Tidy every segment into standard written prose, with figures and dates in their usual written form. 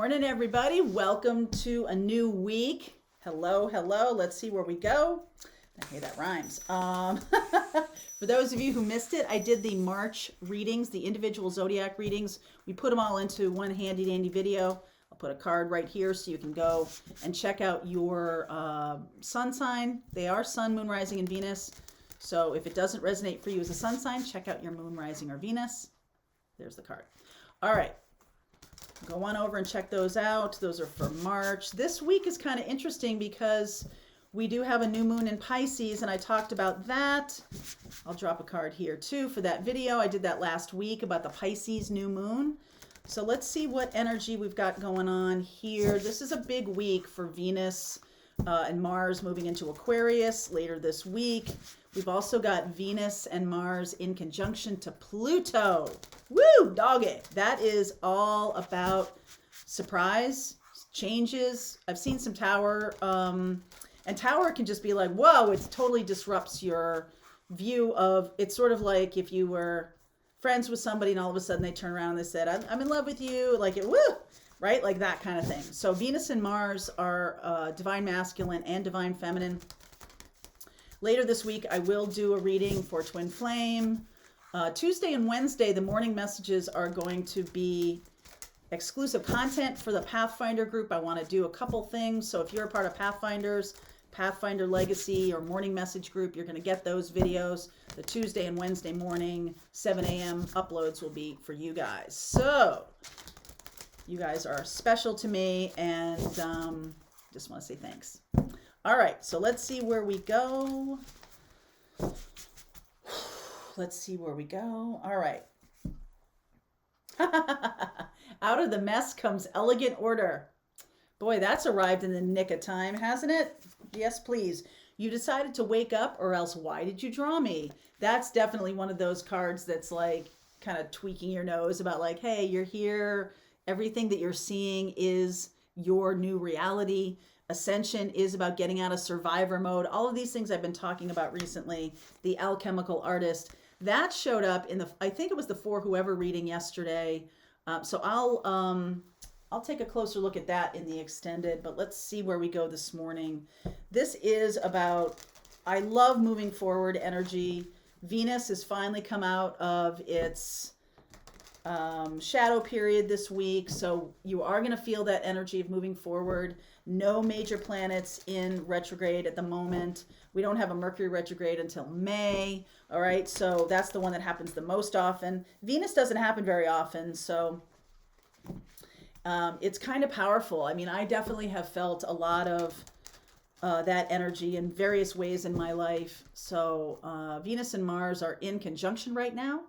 morning, everybody. Welcome to a new week. Hello, hello. Let's see where we go. Hey, that rhymes. For those of you who missed it, I did the March readings, the individual zodiac readings. We put them all into one handy dandy video. I'll put a card right here so you can go and check out your sun sign. They are sun, moon, rising, and Venus. So if it doesn't resonate for you as a sun sign, check out your moon, rising, or Venus. There's the card. All right. Go on over and check those out. Those are for March. This week is kind of interesting because we do have a new moon in Pisces, and I talked about that. I'll drop a card here too for that video. I did that last week about the Pisces new moon. So let's see what energy we've got going on here. This is a big week for Venus and Mars moving into Aquarius later this week. We've also got Venus and Mars in conjunction to Pluto. Woo, doggy. That is all about surprise, changes. I've seen some Tower, and Tower can just be like, whoa, it totally disrupts your view of, it's sort of like if you were friends with somebody and all of a sudden they turn around and they said, I'm in love with you, like it, woo, right? Like that kind of thing. So Venus and Mars are divine masculine and divine feminine. Later this week, I will do a reading for Twin Flame. Tuesday and Wednesday, the morning messages are going to be exclusive content for the Pathfinder group. I want to do a couple things. So if you're a part of Pathfinders, Pathfinder Legacy, or morning message group, you're going to get those videos. The Tuesday and Wednesday morning, 7 a.m. uploads will be for you guys. So you guys are special to me, and just want to say thanks. All right, so let's see where we go. Let's see where we go. All right. Out of the mess comes elegant order. Boy, that's arrived in the nick of time, hasn't it? Yes, please. You decided to wake up, or else why did you draw me? That's definitely one of those cards that's like kind of tweaking your nose about like, hey, you're here. Everything that you're seeing is your new reality. Ascension is about getting out of survivor mode. All of these things I've been talking about recently. The alchemical artist. That showed up in the, I think it was the For Whoever reading yesterday. So I'll take a closer look at that in the extended, but let's see where we go this morning. This is about, I love moving forward energy. Venus has finally come out of its shadow period this week. So you are going to feel that energy of moving forward. No major planets in retrograde at the moment. We don't have a Mercury retrograde until May. All right. So that's the one that happens the most often. Venus doesn't happen very often. So it's kind of powerful. I mean, I definitely have felt a lot of that energy in various ways in my life. So Venus and Mars are in conjunction right now.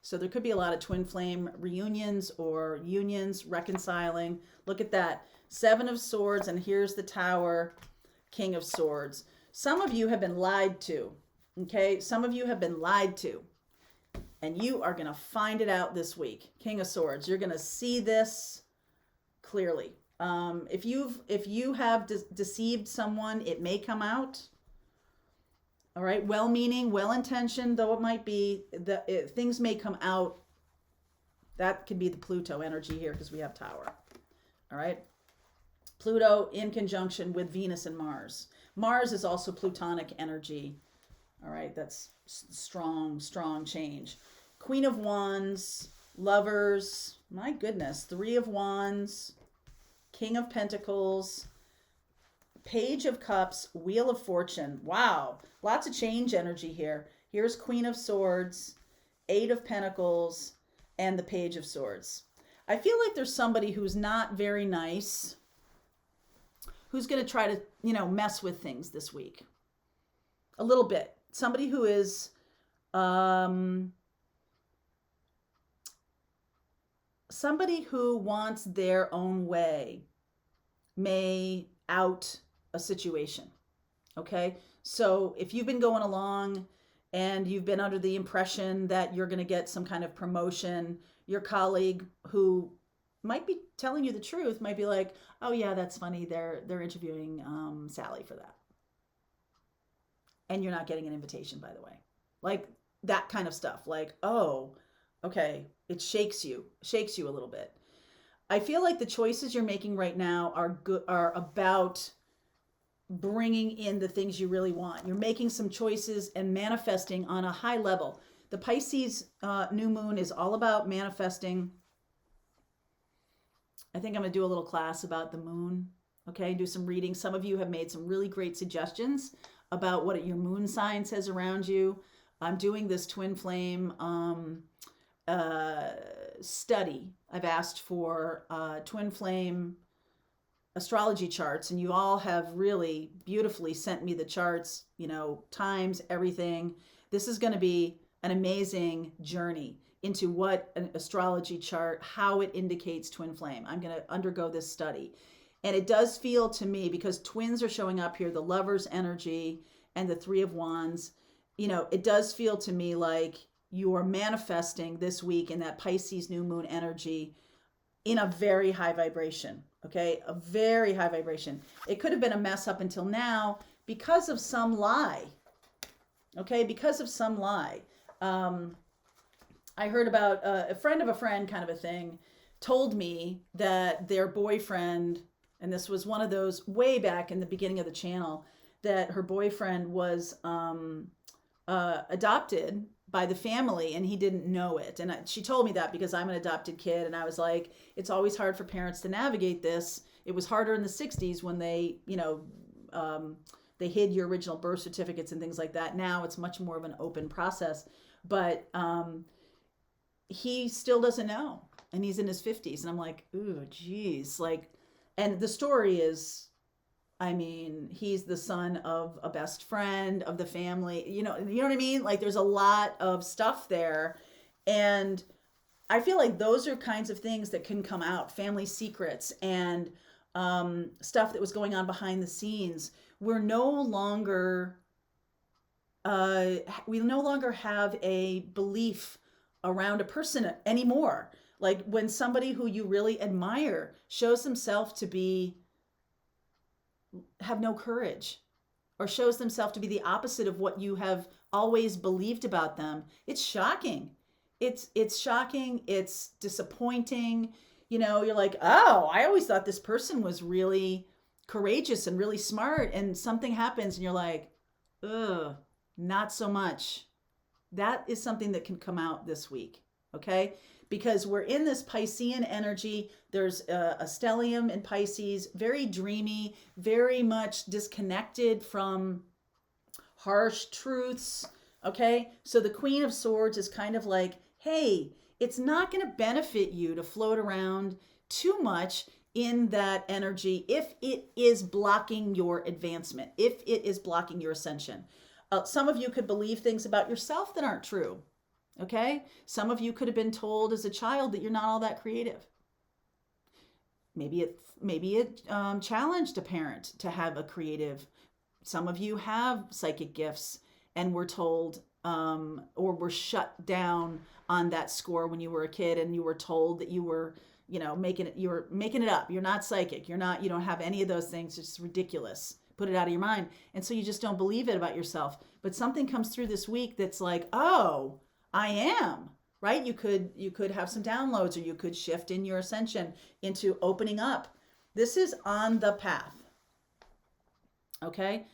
So there could be a lot of twin flame reunions or unions, reconciling. Look at that. 7 of Swords, and here's the Tower, King of Swords. Some of you have been lied to, okay? Some of you have been lied to, and you are going to find it out this week. King of Swords, you're going to see this clearly. If you have deceived someone, it may come out. All right, well-meaning, well-intentioned, though it might be, things may come out. That could be the Pluto energy here because we have Tower. All right. Pluto in conjunction with Venus and Mars. Mars is also Plutonic energy. All right, that's strong, strong change. Queen of Wands, Lovers, my goodness, 3 of Wands, King of Pentacles, Page of Cups, Wheel of Fortune. Wow, lots of change energy here. Here's Queen of Swords, 8 of Pentacles, and the Page of Swords. I feel like there's somebody who's not very nice, who's going to try to, mess with things this week. A little bit. Somebody who is somebody who wants their own way may out a situation. Okay? So if you've been going along and you've been under the impression that you're going to get some kind of promotion, your colleague who might be telling you the truth might be like, oh yeah, that's funny. They're interviewing Sally for that. And you're not getting an invitation, by the way. Like that kind of stuff. Like, oh, okay, it shakes you a little bit. I feel like the choices you're making right now are about bringing in the things you really want. You're making some choices and manifesting on a high level. The Pisces new moon is all about manifesting. I think I'm going to do a little class about the moon. Okay, do some reading. Some of you have made some really great suggestions about what your moon sign says around you. I'm doing this twin flame study. I've asked for twin flame astrology charts, and you all have really beautifully sent me the charts, times, everything. This is going to be an amazing journey into what an astrology chart, how it indicates twin flame. I'm going to undergo this study. And it does feel to me, because twins are showing up here, the Lover's energy and the Three of Wands, it does feel to me like you are manifesting this week in that Pisces new moon energy in a very high vibration, okay? A very high vibration. It could have been a mess up until now because of some lie, okay? Because of some lie. I heard about a friend of a friend kind of a thing, told me that their boyfriend, and this was one of those way back in the beginning of the channel, that her boyfriend was adopted by the family and he didn't know it. And she told me that because I'm an adopted kid, and I was like, it's always hard for parents to navigate this. It was harder in the 60s when they, they hid your original birth certificates and things like that. Now it's much more of an open process. But he still doesn't know, and he's in his 50s. And I'm like, ooh, geez. And the story is, he's the son of a best friend of the family. You know what I mean? Like, there's a lot of stuff there. And I feel like those are kinds of things that can come out, family secrets and stuff that was going on behind the scenes. We no longer have a belief around a person anymore. Like, when somebody who you really admire shows himself to have no courage, or shows themselves to be the opposite of what you have always believed about them, it's shocking. It's shocking. It's disappointing. You're like, oh, I always thought this person was really courageous and really smart, and something happens and you're like, ugh, not so much. That is something that can come out this week, okay? Because we're in this Piscean energy. There's a stellium in Pisces, very dreamy, very much disconnected from harsh truths, okay? So the Queen of Swords is kind of like, hey, it's not going to benefit you to float around too much in that energy if it is blocking your advancement, if it is blocking your ascension. Some of you could believe things about yourself that aren't true. Okay? Some of you could have been told as a child that you're not all that creative. Maybe it challenged a parent to have a creative. Some of you have psychic gifts and were told or were shut down on that score when you were a kid, and you were told that you were, making it up. You're not psychic. You don't have any of those things. It's ridiculous. Put it out of your mind. And so you just don't believe it about yourself. But something comes through this week that's like, oh, I am, right? You could have some downloads, or you could shift in your ascension into opening up. This is on the path. Okay?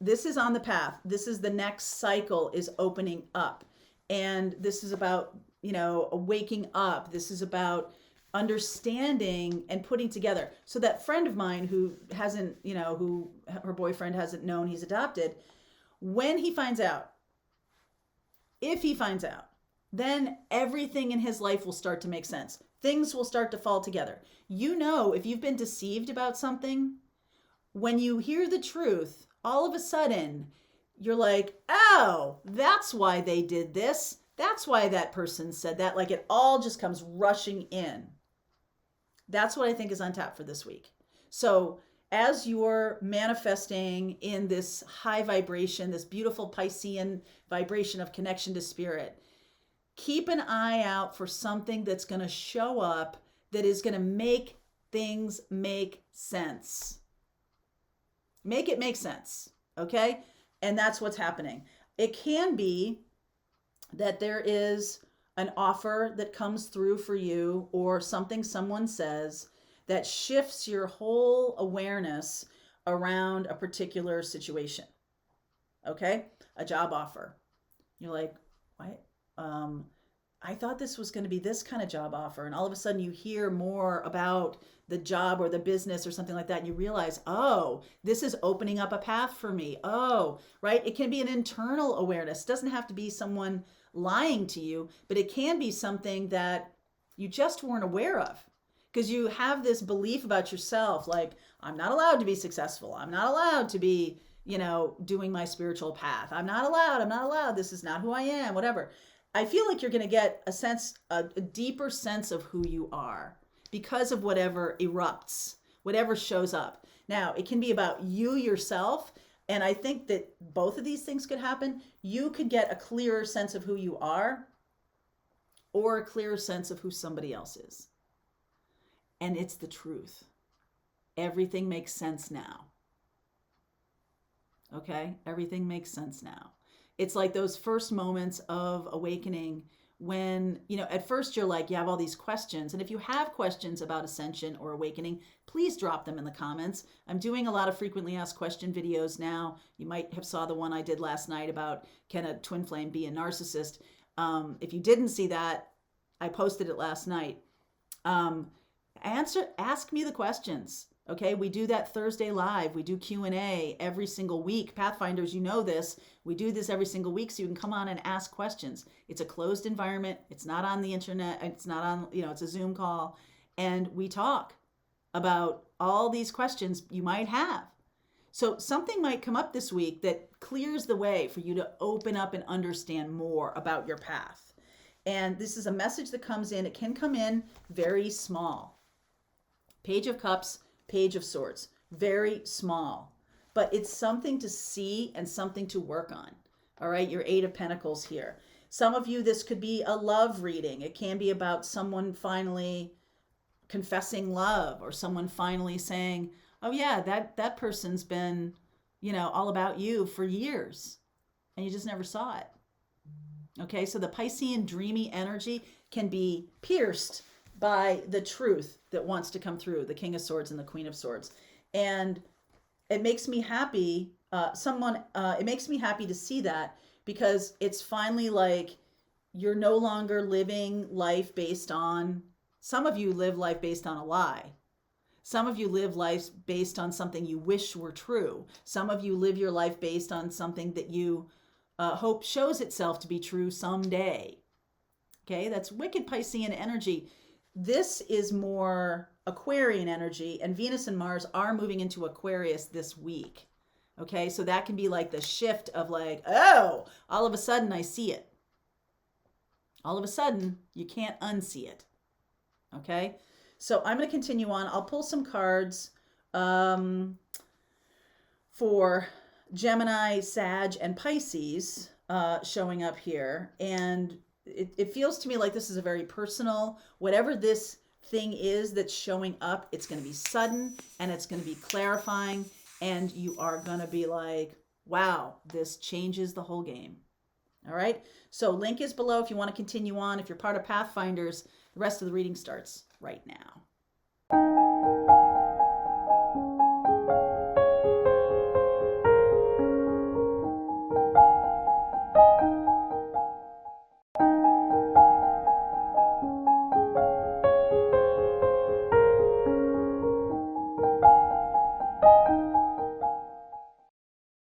This is on the path. This is the next cycle, is opening up. And this is about, waking up. This is about understanding and putting together. So that friend of mine who hasn't, who her boyfriend hasn't known he's adopted, when he finds out, if he finds out, then everything in his life will start to make sense. Things will start to fall together. If you've been deceived about something, when you hear the truth, all of a sudden, you're like, oh, that's why they did this. That's why that person said that. Like, it all just comes rushing in. That's what I think is on tap for this week. So as you're manifesting in this high vibration, this beautiful Piscean vibration of connection to spirit, keep an eye out for something that's going to show up that is going to make things make sense. Make it make sense, okay? And that's what's happening. It can be that there is an offer that comes through for you or something someone says that shifts your whole awareness around a particular situation. Okay? A job offer. You're like, what? I thought this was going to be this kind of job offer. And all of a sudden you hear more about the job or the business or something like that. And you realize, oh, this is opening up a path for me. Oh, right. It can be an internal awareness. It doesn't have to be someone lying to you, but it can be something that you just weren't aware of because you have this belief about yourself. Like, I'm not allowed to be successful. I'm not allowed to be, doing my spiritual path. I'm not allowed. This is not who I am, whatever. I feel like you're going to get a deeper sense of who you are because of whatever erupts, whatever shows up. Now, it can be about you yourself. And I think that both of these things could happen. You could get a clearer sense of who you are or a clearer sense of who somebody else is. And it's the truth. Everything makes sense now. Okay? Everything makes sense now. It's like those first moments of awakening when, at first you're like, you have all these questions. And if you have questions about ascension or awakening, please drop them in the comments. I'm doing a lot of frequently asked question videos now. You might have saw the one I did last night about can a twin flame be a narcissist? If you didn't see that, I posted it last night. Ask me the questions. Okay, we do that Thursday live. We do Q&A every single week. Pathfinders, you know this. We do this every single week so you can come on and ask questions. It's a closed environment. It's not on the internet. It's not on, it's a Zoom call. And we talk about all these questions you might have. So something might come up this week that clears the way for you to open up and understand more about your path. And this is a message that comes in. It can come in very small. Page of Cups, Page of Swords, very small, but it's something to see and something to work on. All right, your Eight of Pentacles here. Some of you, this could be a love reading. It can be about someone finally confessing love or someone finally saying, oh yeah, that person's been, all about you for years and you just never saw it. Okay, so the Piscean dreamy energy can be pierced by the truth that wants to come through, the King of Swords and the Queen of Swords. And it makes me happy, it makes me happy to see that because it's finally like you're no longer living life based on, some of you live life based on a lie. Some of you live life based on something you wish were true. Some of you live your life based on something that you hope shows itself to be true someday. Okay, that's wicked Piscean energy. This is more Aquarian energy, and Venus and Mars are moving into Aquarius this week. Okay, so that can be like the shift of like, oh, all of a sudden I see it. All of a sudden, you can't unsee it. Okay, so I'm going to continue on. I'll pull some cards for Gemini, Sag, and Pisces showing up here. And it feels to me like this is a very personal, whatever this thing is that's showing up, it's going to be sudden and it's going to be clarifying. And you are going to be like, wow, this changes the whole game. All right. So link is below if you want to continue on. If you're part of Pathfinders, the rest of the reading starts right now.